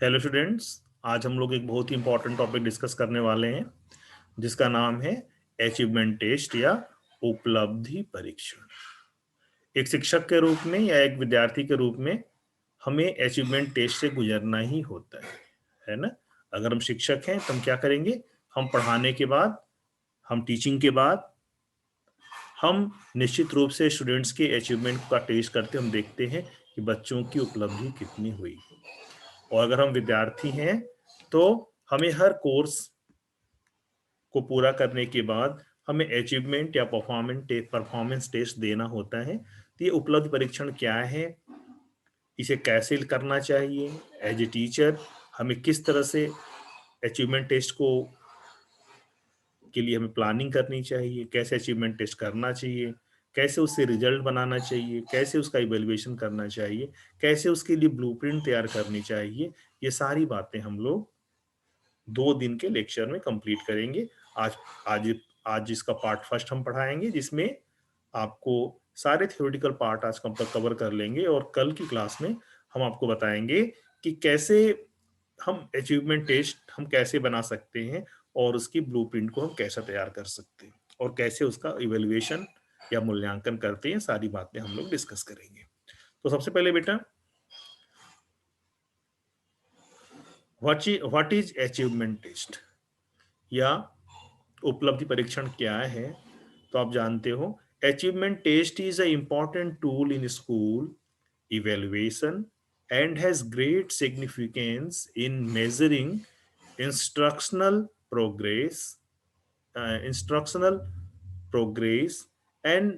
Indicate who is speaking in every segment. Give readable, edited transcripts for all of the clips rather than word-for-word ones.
Speaker 1: Hello students. आज हम लोग एक बहुत ही इंपॉर्टेंट टॉपिक डिस्कस करने वाले हैं जिसका नाम है अचीवमेंट टेस्ट या उपलब्धि परीक्षण। एक शिक्षक के रूप में या एक विद्यार्थी के रूप में हमें अचीवमेंट टेस्ट से गुजरना ही होता है ना। अगर हम शिक्षक हैं तो हम क्या करेंगे? हम पढ़ाने के बाद, हम टीचिंग के बाद हम निश्चित रूप से स्टूडेंट्स के अचीवमेंट का टेस्ट करते, हम देखते हैं कि बच्चों की उपलब्धि कितनी हुई। और अगर हम विद्यार्थी हैं तो हमें हर कोर्स को पूरा करने के बाद हमें अचीवमेंट या परफॉर्मेंस टेस्ट देना होता है। तो ये उपलब्धि परीक्षण क्या है, इसे कैसे करना चाहिए, एज ए टीचर हमें किस तरह से अचीवमेंट टेस्ट को के लिए हमें प्लानिंग करनी चाहिए, कैसे अचीवमेंट टेस्ट करना चाहिए, कैसे उससे रिजल्ट बनाना चाहिए, कैसे उसका इवेल्युएशन करना चाहिए, कैसे उसके लिए ब्लूप्रिंट तैयार करनी चाहिए, ये सारी बातें हम लोग 2 दिन के लेक्चर में कंप्लीट करेंगे। आज आज आज इसका पार्ट फर्स्ट हम पढ़ाएंगे, जिसमें आपको सारे थ्योरेटिकल पार्ट आज हम तक कवर कर लेंगे और कल की क्लास में हम आपको बताएंगे कि कैसे हम अचीवमेंट टेस्ट हम कैसे बना सकते हैं और उसकी ब्लूप्रिंट को हम कैसे तैयार कर सकते हैं और कैसे उसका इवेल्युएशन या मूल्यांकन करते हैं। सारी बातें हम लोग डिस्कस करेंगे। तो सबसे पहले बेटा, व्हाट इज अचीवमेंट टेस्ट या उपलब्धि परीक्षण क्या है? तो आप जानते हो, achievement test is a important tool in school evaluation and has great significance in measuring instructional progress instructional progress and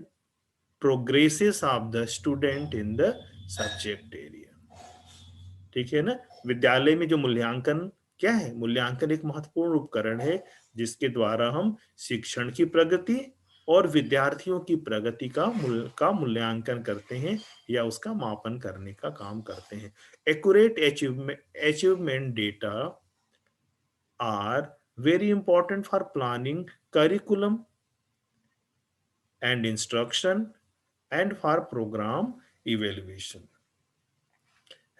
Speaker 1: progresses of the student in the subject area. ठीक है ना। विद्यालय में जो मूल्यांकन क्या है? मूल्यांकन एक महत्वपूर्ण उपकरण है जिसके द्वारा हम शिक्षण की प्रगति और विद्यार्थियों की प्रगति का मूल्यांकन करते हैं या उसका मापन करने का काम करते हैं। Accurate achievement data are very important for planning curriculum and instruction and for programme evaluation.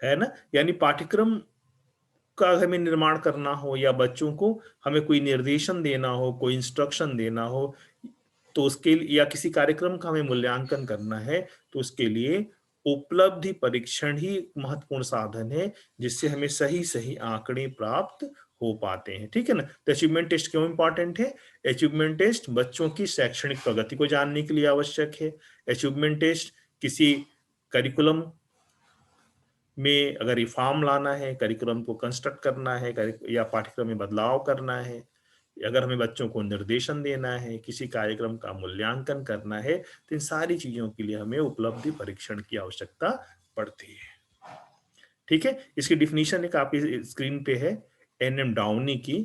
Speaker 1: है ना। यानी पाठ्यक्रम का हमें निर्माण करना हो या बच्चों को हमें कोई निर्देशन देना हो, कोई इंस्ट्रक्शन देना हो, तो उसके लिए या किसी कार्यक्रम का हमें मूल्यांकन करना है, तो उसके लिए उपलब्धि परीक्षण ही एक महत्वपूर्ण साधन है जिससे हमें सही सही आंकड़े प्राप्त हो पाते हैं। ठीक है ना। तो अचीवमेंट टेस्ट क्यों इंपॉर्टेंट है? अचीवमेंट टेस्ट बच्चों की शैक्षणिक प्रगति को जानने के लिए आवश्यक है। अचीवमेंट टेस्ट किसी करिकुलम में अगर रिफॉर्म लाना है, करिकुलम को कंस्ट्रक्ट करना है या पाठ्यक्रम में बदलाव करना है, अगर हमें बच्चों को निर्देशन देना है, किसी कार्यक्रम का मूल्यांकन करना है, तो इन सारी चीजों के लिए हमें उपलब्धि परीक्षण की आवश्यकता पड़ती है। ठीक है। इसकी डिफिनीशन एक आपकी स्क्रीन पे है, एनएम डाउनी की।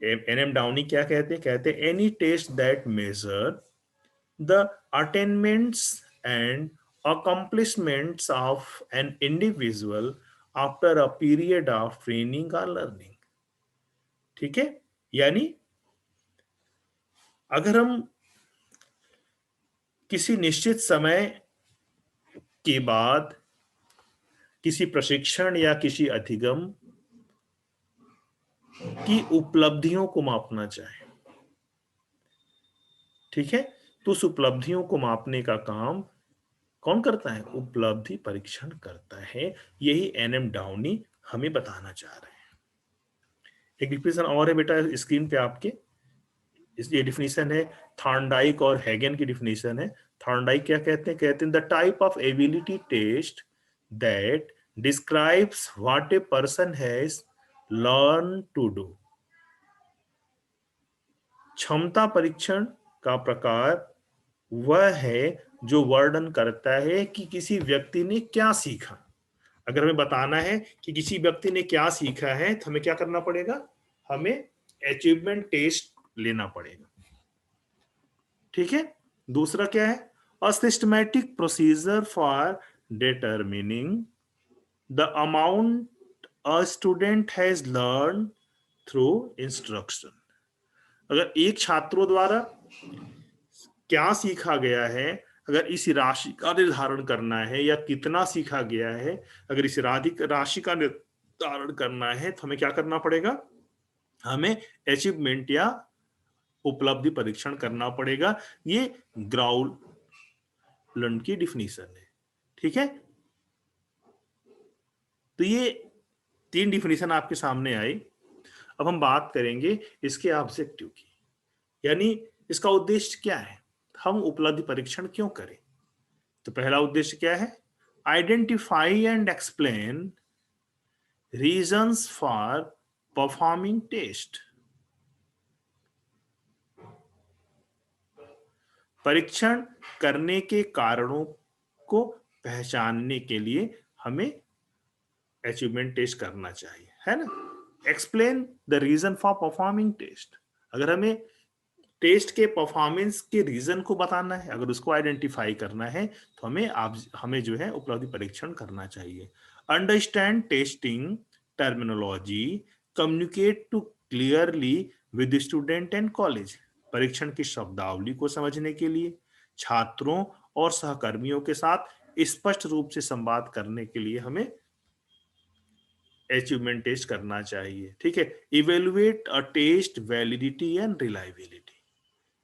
Speaker 1: एनएम डाउनी क्या कहते हैं? कहते हैं any test that measure the attainments and accomplishments of an individual after a period of training or learning। ठीक है। यानी अगर हम किसी निश्चित समय के बाद किसी प्रशिक्षण या किसी अधिगम की उपलब्धियों को मापना चाहें, ठीक है, तो उस उपलब्धियों को मापने का काम कौन करता है? उपलब्धि परीक्षण करता है। यही एनएम डाउनी हमें बताना चाह रहे हैं। एक डिफिनेशन और है बेटा स्क्रीन पे आपके, ये डिफिनेशन है थॉर्नडाइक और हैगन की डिफिनेशन है। थॉर्नडाइक क्या कहते हैं? कहते हैं the type of ability test that describes what a person has learn to do. क्षमता परीक्षण का प्रकार वह है जो वर्णन करता है कि किसी व्यक्ति ने क्या सीखा। अगर हमें बताना है कि किसी व्यक्ति ने क्या सीखा है तो हमें क्या करना पड़ेगा? हमें अचीवमेंट टेस्ट लेना पड़ेगा। ठीक है। दूसरा क्या है? A systematic procedure for determining the amount a student has learn through instruction. अगर एक छात्रों द्वारा क्या सीखा गया है, अगर इस राशि का निर्धारण करना है या कितना सीखा गया है, अगर इस राशि का धारण करना है तो हमें क्या करना पड़ेगा, हमें अचीवमेंट या उपलब्धि परीक्षण करना पड़ेगा। ये ग्राउलैंड की डिफिनीशन है। ठीक है, तो ये 3 डिफिनीशन आपके सामने आई। अब हम बात करेंगे इसके ऑब्जेक्टिव की, यानी इसका उद्देश्य क्या है, हम उपलब्धि परीक्षण क्यों करें। तो पहला उद्देश्य क्या है, identify and explain reasons for performing test. परीक्षण करने के कारणों को पहचानने के लिए हमें अचीवमेंट टेस्ट करना चाहिए, है ना। Explain the reason for performing test, अगर हमें टेस्ट के परफॉर्मेंस के रीजन को बताना है, अगर उसको आइडेंटिफाई करना है तो हमें जो है उपलब्धि परीक्षण करना चाहिए। Understand testing terminology, communicate to clearly with student and college. परीक्षण की शब्दावली को समझने के लिए छात्रों और सहकर्मियों के साथ स्पष्ट रूप से संवाद करने के लिए हमें अचीवमेंट टेस्ट करना चाहिए। ठीक है, evaluate a test validity and reliability,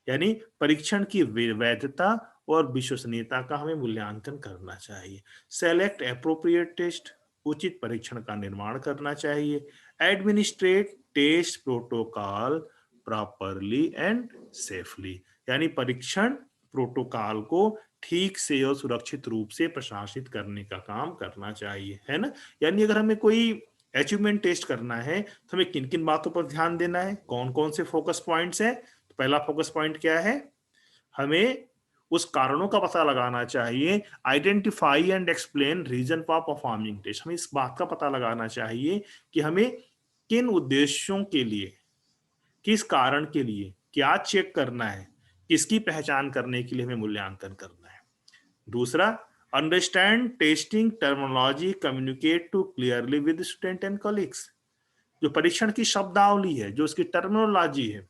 Speaker 1: यानी परीक्षण की वैधता और विश्वसनीयता का हमें मूल्यांकन करना चाहिए। सेलेक्ट एप्रोप्रिएट टेस्ट, उचित परीक्षण का निर्माण करना चाहिए। Administrate test protocol properly and safely, यानी परीक्षण प्रोटोकॉल को ठीक से और सुरक्षित रूप से प्रशासित करने का काम करना चाहिए, है ना। यानी अगर हमें कोई अचीवमेंट टेस्ट करना है तो हमें किन किन बातों पर ध्यान देना है, कौन कौन से फोकस पॉइंट्स है। तो पहला फोकस पॉइंट क्या है, हमें उस कारणों का पता लगाना चाहिए। Identify and explain reason for performing test, हमें इस बात का पता लगाना चाहिए कि हमें किन उद्देश्यों के लिए, किस कारण के लिए क्या चेक करना है, किसकी पहचान करने के लिए हमें मूल्यांकन करना है। दूसरा, understand testing terminology, communicate to clearly with student and colleagues. जो परीक्षण की शब्दावली है, जो उसकी टर्मिनोलॉजी है,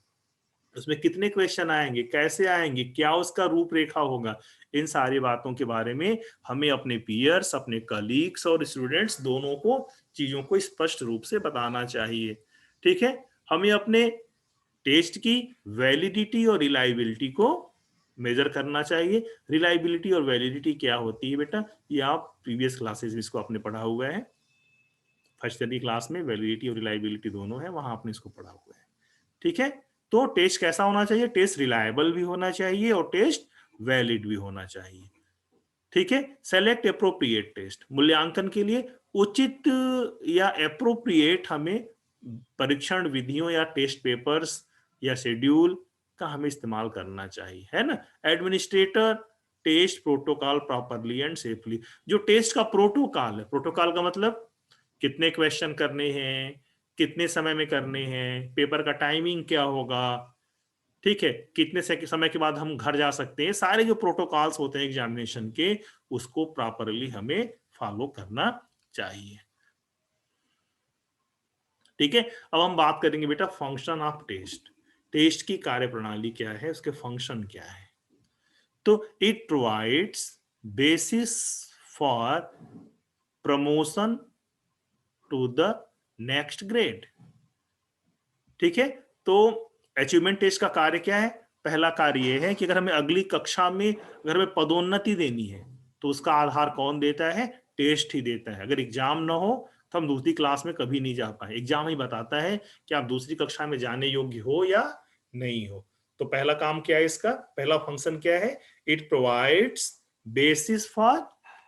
Speaker 1: उसमें कितने क्वेश्चन आएंगे, कैसे आएंगे, क्या उसका रूपरेखा होगा, इन सारी बातों के बारे में हमें अपने पीयर्स, अपने कलीग्स और स्टूडेंट्स दोनों को चीजों को स्पष्ट रूप से बताना चाहिए। ठीक है, हमें अपने टेस्ट की वैलिडिटी और रिलायबिलिटी को मेजर करना चाहिए। रिलायबिलिटी और वैलिडिटी क्या होती है बेटा, ये आप प्रीवियस क्लासेस में इसको आपने पढ़ा हुआ है। फर्स्ट ईयर की क्लास में वैलिडिटी और रिलायबिलिटी दोनों है, वहां आपने इसको पढ़ा हुआ है। ठीक है, तो टेस्ट कैसा होना चाहिए, टेस्ट रिलायबल भी होना चाहिए और टेस्ट वैलिड भी होना चाहिए। ठीक है, सेलेक्ट अप्रोप्रिएट टेस्ट, मूल्यांकन के लिए उचित या अप्रोप्रिएट हमें परीक्षण विधियों या टेस्ट पेपर्स या शेड्यूल का हमें इस्तेमाल करना चाहिए, है ना। Administrator test protocol properly and safely, जो टेस्ट का प्रोटोकॉल है, प्रोटोकॉल का मतलब कितने क्वेश्चन करने हैं, कितने समय में करने हैं, पेपर का टाइमिंग क्या होगा, ठीक है, कितने समय के बाद हम घर जा सकते हैं, सारे जो प्रोटोकॉल्स होते हैं एग्जामिनेशन के, उसको प्रॉपरली हमें फॉलो करना चाहिए। ठीक है, अब हम बात करेंगे बेटा फंक्शन ऑफ टेस्ट। टेस्ट की कार्यप्रणाली क्या है, उसके फंक्शन क्या है। तो it provides basis for promotion to the next grade. ठीक है, तो अचीवमेंट टेस्ट का कार्य क्या है, पहला कार्य यह है कि अगर हमें अगली कक्षा में अगर हमें पदोन्नति देनी है तो उसका आधार कौन देता है, टेस्ट ही देता है। अगर एग्जाम ना हो तो हम दूसरी क्लास में कभी नहीं जा पाए, एग्जाम ही बताता है कि आप दूसरी कक्षा में जाने योग्य हो या नहीं हो। तो पहला काम क्या है इसका, पहला फंक्शन क्या है, it provides basis for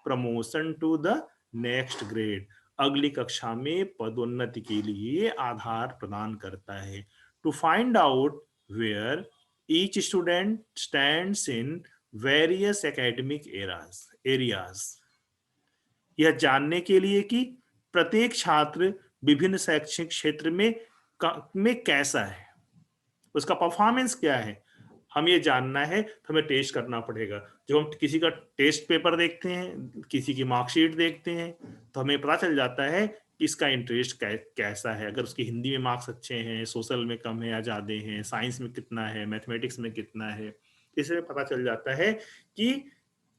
Speaker 1: promotion to the next grade, अगली कक्षा में पदोन्नति के लिए आधार प्रदान करता है। To find out where each student stands in various academic areas, यह जानने के लिए कि प्रत्येक छात्र विभिन्न शैक्षिक क्षेत्र में कैसा है, उसका परफॉर्मेंस क्या है, हम ये जानना है तो हमें टेस्ट करना पड़ेगा। जब हम किसी का टेस्ट पेपर देखते हैं, किसी की मार्कशीट देखते हैं, तो हमें पता चल जाता है कि इसका इंटरेस्ट कैसा है। अगर उसकी हिंदी में मार्क्स अच्छे हैं, सोशल में कम है या ज़्यादा हैं, साइंस में कितना है, मैथमेटिक्स में कितना है, इससे पता चल जाता है कि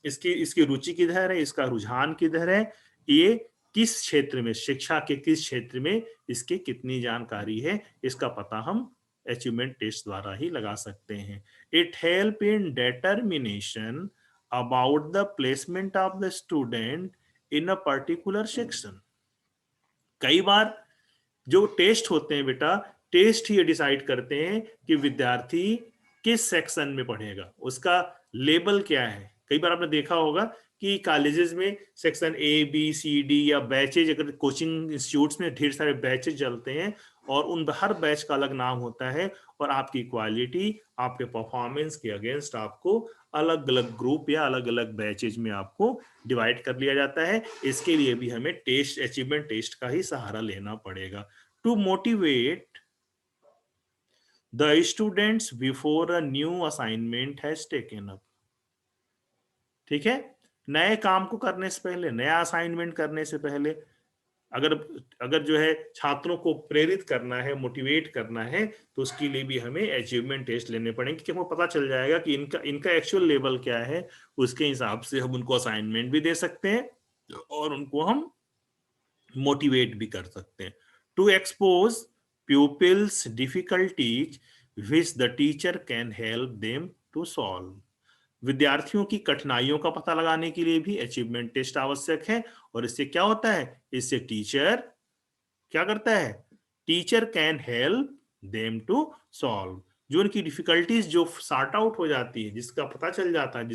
Speaker 1: इसकी इसकी रुचि किधर है, इसका रुझान किधर है। ये किस क्षेत्र में, शिक्षा के किस क्षेत्र में इसके कितनी जानकारी है, इसका पता हम अचीवमेंट टेस्ट द्वारा ही लगा सकते हैं। It help in determination about the placement of the student in a particular section. कई बार जो टेस्ट होते हैं बेटा, टेस्ट ही डिसाइड करते हैं कि विद्यार्थी किस सेक्शन में पढ़ेगा, उसका लेबल क्या है। कई बार आपने देखा होगा कि कॉलेजेस में section A B C D या बैचेज, अगर कोचिंग इंस्टीट्यूट्स में ढेर सारे बैचेज चलते हैं और उन हर बैच का अलग नाम होता है और आपकी क्वालिटी, आपके परफॉर्मेंस के अगेंस्ट आपको अलग अलग ग्रुप या अलग अलग बैचेज में आपको डिवाइड कर लिया जाता है। इसके लिए भी हमें टेस्ट, अचीवमेंट टेस्ट का ही सहारा लेना पड़ेगा to motivate the students before a new assignment has taken up. ठीक है, नए काम को करने से पहले, नया असाइनमेंट करने से पहले अगर अगर जो है छात्रों को प्रेरित करना है, मोटिवेट करना है, तो उसके लिए भी हमें अचीवमेंट टेस्ट लेने पड़ेंगे कि हमको पता चल जाएगा कि इनका इनका एक्चुअल लेवल क्या है। उसके हिसाब से हम उनको असाइनमेंट भी दे सकते हैं और उनको हम मोटिवेट भी कर सकते हैं। To expose pupils difficulties which the teacher can help them to solve। विद्यार्थियों की कठिनाइयों का पता लगाने के लिए भी अचीवमेंट टेस्ट आवश्यक है। और इससे क्या होता है, इससे टीचर क्या करता है, teacher can help them to solve. जो उनकी डिफिकल्टीज जो सॉर्ट आउट हो जाती है, जिसका पता चल जाता है,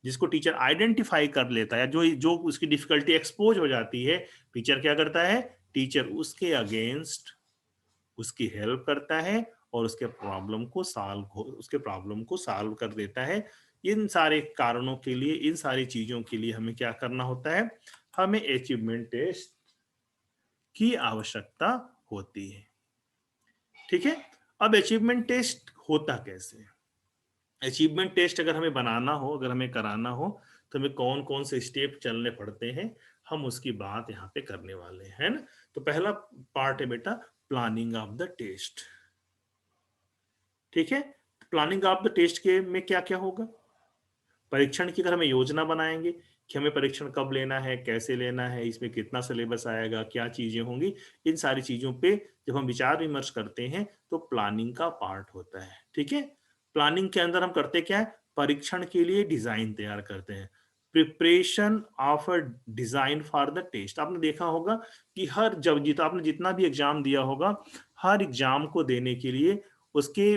Speaker 1: जिसको टीचर आइडेंटिफाई कर लेता है, जो जो उसकी डिफिकल्टी एक्सपोज हो जाती है, टीचर क्या करता है, टीचर उसके अगेंस्ट उसकी हेल्प करता है और उसके प्रॉब्लम को सॉल्व कर देता है। इन सारे कारणों के लिए, इन सारी चीजों के लिए हमें क्या करना होता है, हमें अचीवमेंट टेस्ट की आवश्यकता होती है। ठीक है, अब अचीवमेंट टेस्ट होता कैसे है? अचीवमेंट टेस्ट अगर हमें बनाना हो, अगर हमें कराना हो, तो हमें कौन कौन से स्टेप चलने पड़ते हैं, हम उसकी बात यहाँ पे करने वाले हैं ना। तो पहला पार्ट है बेटा प्लानिंग ऑफ द टेस्ट। ठीक है, प्लानिंग ऑफ द टेस्ट के में क्या क्या होगा, परीक्षण की अगर हमें योजना बनाएंगे कि हमें परीक्षण कब लेना है, कैसे लेना है, इसमें कितना सिलेबस आएगा, क्या चीजें होंगी, इन सारी चीजों पे जब हम विचार विमर्श करते हैं तो प्लानिंग का पार्ट होता है। ठीक है, प्लानिंग के अंदर हम करते क्या है, परीक्षण के लिए डिजाइन तैयार करते हैं। Preparation of a design for the test. आपने देखा होगा कि हर जब आपने जितना भी एग्जाम दिया होगा, हर एग्जाम को देने के लिए उसके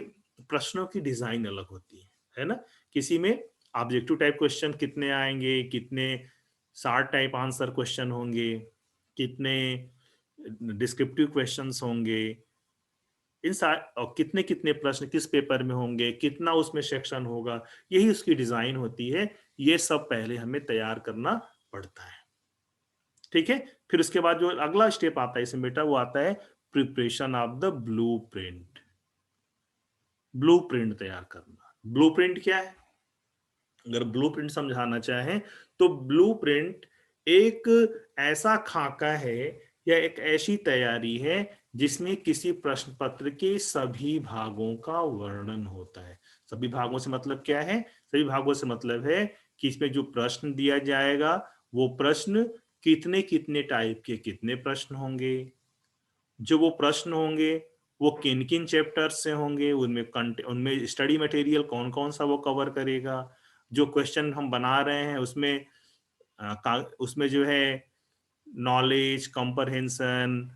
Speaker 1: प्रश्नों की डिजाइन अलग होती है ना। किसी में ऑब्जेक्टिव टाइप क्वेश्चन कितने आएंगे, कितने शार्ट टाइप आंसर क्वेश्चन होंगे, कितने डिस्क्रिप्टिव क्वेश्चंस होंगे, और कितने कितने प्रश्न किस पेपर में होंगे, कितना उसमें सेक्शन होगा, यही उसकी डिजाइन होती है। ये सब पहले हमें तैयार करना पड़ता है। ठीक है, फिर उसके बाद जो अगला स्टेप आता है इसमें बेटा, वो आता है preparation of the blueprint. Blueprint तैयार करना। ब्लूप्रिंट क्या है, अगर ब्लूप्रिंट समझाना चाहें तो ब्लूप्रिंट एक ऐसा खाका है या एक ऐसी तैयारी है जिसमें किसी प्रश्न पत्र के सभी भागों का वर्णन होता है। सभी भागों से मतलब क्या है, सभी भागों से मतलब है कि इसमें जो प्रश्न दिया जाएगा वो प्रश्न कितने कितने टाइप के कितने प्रश्न होंगे, जो वो प्रश्न होंगे वो किन किन चैप्टर्स से होंगे, उनमें स्टडी मटेरियल कौन कौन सा वो कवर करेगा, जो क्वेश्चन हम बना रहे हैं उसमें उसमें जो है knowledge, comprehension,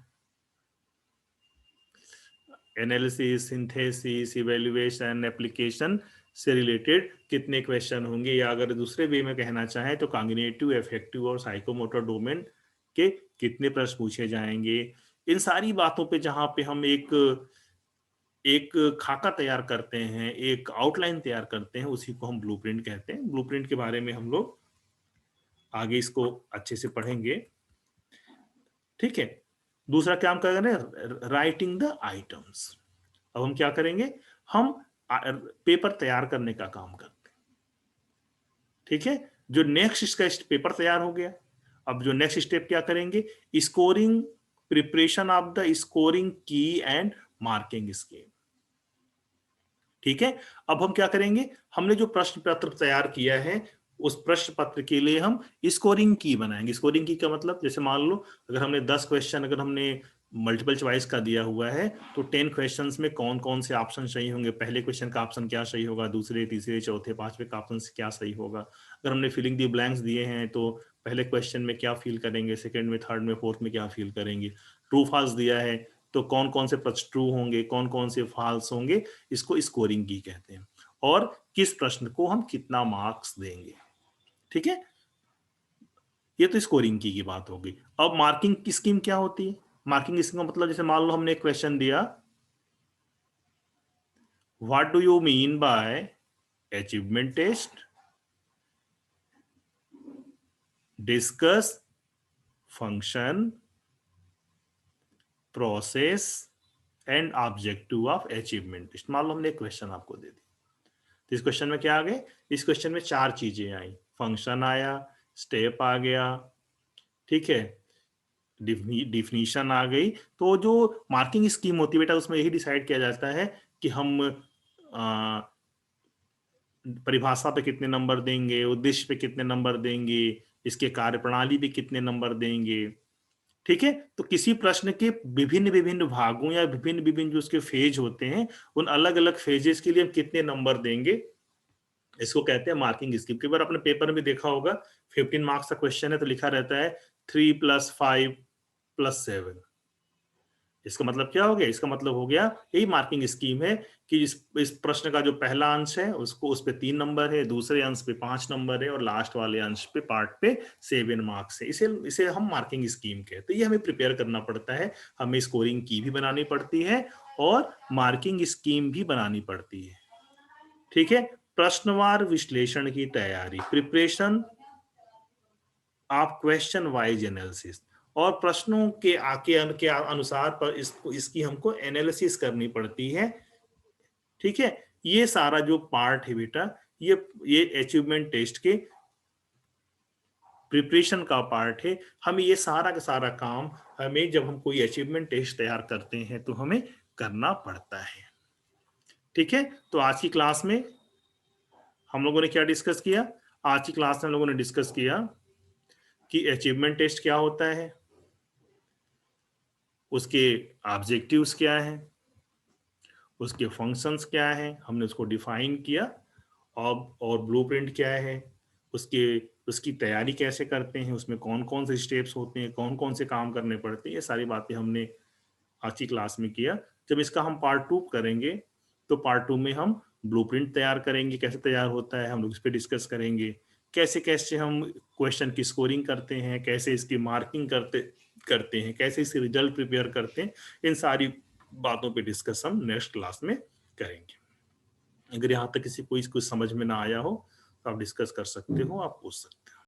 Speaker 1: analysis, synthesis, evaluation, application से रिलेटेड कितने क्वेश्चन होंगे, या अगर दूसरे वे में कहना चाहें तो कॉग्निटिव, अफेक्टिव और साइकोमोटर डोमेन के कितने प्रश्न पूछे जाएंगे। इन सारी बातों पे जहां पे हम एक एक खाका तैयार करते हैं, एक आउटलाइन तैयार करते हैं, उसी को हम ब्लूप्रिंट कहते हैं। ब्लूप्रिंट के बारे में हम लोग आगे इसको अच्छे से पढ़ेंगे। ठीक है, दूसरा क्या हम करेंगे, राइटिंग द आइटम्स। अब हम क्या करेंगे, हम पेपर तैयार करने का काम करते हैं। ठीक है, जो नेक्स्ट इसका पेपर तैयार हो गया, अब जो नेक्स्ट स्टेप क्या करेंगे, scoring, preparation of the scoring की एंड मार्किंग स्कीम। ठीक है, अब हम क्या करेंगे, हमने जो प्रश्न पत्र तैयार किया है उस प्रश्न पत्र के लिए हम स्कोरिंग की बनाएंगे। स्कोरिंग की का मतलब, जैसे मान लो अगर हमने 10 क्वेश्चन अगर हमने मल्टीपल चॉइस का दिया हुआ है तो 10 क्वेश्चंस में कौन कौन से ऑप्शन सही होंगे, पहले क्वेश्चन का ऑप्शन क्या सही होगा, दूसरे तीसरे चौथे पांचवे का ऑप्शन क्या सही होगा। अगर हमने फिलिंग दी ब्लैंक्स दिए हैं तो पहले क्वेश्चन में क्या फील करेंगे, सेकंड में, थर्ड में, फोर्थ में क्या फील करेंगे। ट्रू फॉल्स दिया है तो कौन कौन से प्रश्न ट्रू होंगे, कौन कौन से फॉल्स होंगे, इसको स्कोरिंग की कहते हैं। और किस प्रश्न को हम कितना मार्क्स देंगे। ठीक है, ये तो स्कोरिंग की बात होगी। अब मार्किंग की स्कीम क्या होती है। मार्किंग स्कीम का मतलब, जैसे मान लो हमने एक क्वेश्चन दिया, what do you mean by achievement test, discuss function, process and objective of achievement test. मान लो हमने एक क्वेश्चन आपको दे दी, तो इस क्वेश्चन में क्या आ गए, इस क्वेश्चन में 4 चीजें आई, फंक्शन आया, स्टेप आ गया, ठीक है, डिफिनीशन आ गई। तो जो मार्किंग स्कीम होती है बेटा, उसमें यही डिसाइड किया जाता है कि हम परिभाषा पे कितने नंबर देंगे, उद्देश्य पे कितने नंबर देंगे, इसके कार्यप्रणाली पे कितने नंबर देंगे। ठीक है, तो किसी प्रश्न के विभिन्न विभिन्न भागों या विभिन्न विभिन्न जो उसके फेज होते हैं, उन अलग अलग फेजेस के लिए हम कितने नंबर देंगे, इसको कहते हैं मार्किंग स्कीम। कई बार अपने पेपर में देखा होगा 15 मार्क्स का क्वेश्चन है तो लिखा रहता है 3 + 5 + 7। इसका मतलब क्या हो गया, इसका मतलब हो गया, यही मार्किंग स्कीम है कि इस प्रश्न का जो पहला अंश है उसको, उस पे 3 नंबर है, दूसरे अंश पे 5 नंबर है, और लास्ट वाले अंश पे पार्ट पे 7 मार्क्स है। इसे इसे हम मार्किंग स्कीम कहते हैं। ये हमें प्रिपेयर करना पड़ता है, हमें स्कोरिंग की भी बनानी पड़ती है और मार्किंग स्कीम भी बनानी पड़ती है। ठीक है, प्रश्नवार विश्लेषण की तैयारी, preparation of question wise analysis, और प्रश्नों के के अनुसार पर इसकी हमको एनालिसिस करनी पड़ती है। ठीक है, ये सारा जो पार्ट है बेटा, ये अचीवमेंट टेस्ट के प्रिपरेशन का पार्ट है। हमें ये सारा का सारा काम, हमें जब हम कोई अचीवमेंट टेस्ट तैयार करते हैं तो हमें करना पड़ता है। ठीक है, तो आज की क्लास में हम लोगों ने क्या डिस्कस किया, आज की क्लास में हम लोगों ने डिस्कस किया कि अचीवमेंट टेस्ट क्या होता है, उसके ऑब्जेक्टिव्स क्या हैं, उसके फंक्शंस क्या हैं, हमने उसको डिफाइन किया, और ब्लूप्रिंट क्या है, उसके उसकी तैयारी कैसे करते हैं, उसमें कौन कौन से स्टेप्स होते हैं, कौन कौन से काम करने पड़ते हैं, ये सारी बातें हमने आज की क्लास में किया। जब इसका हम पार्ट 2 करेंगे तो पार्ट 2 में हम ब्लूप्रिंट तैयार करेंगे, कैसे तैयार होता है हम लोग इस पर डिस्कस करेंगे, कैसे कैसे हम क्वेश्चन की स्कोरिंग करते हैं, कैसे इसकी मार्किंग करते करते हैं, कैसे इसके रिजल्ट प्रिपेयर करते हैं, इन सारी बातों पे डिस्कस हम नेक्स्ट क्लास में करेंगे। अगर यहाँ तक किसी को कुछ समझ में ना आया हो तो आप डिस्कस कर सकते हो, आप पूछ सकते हो।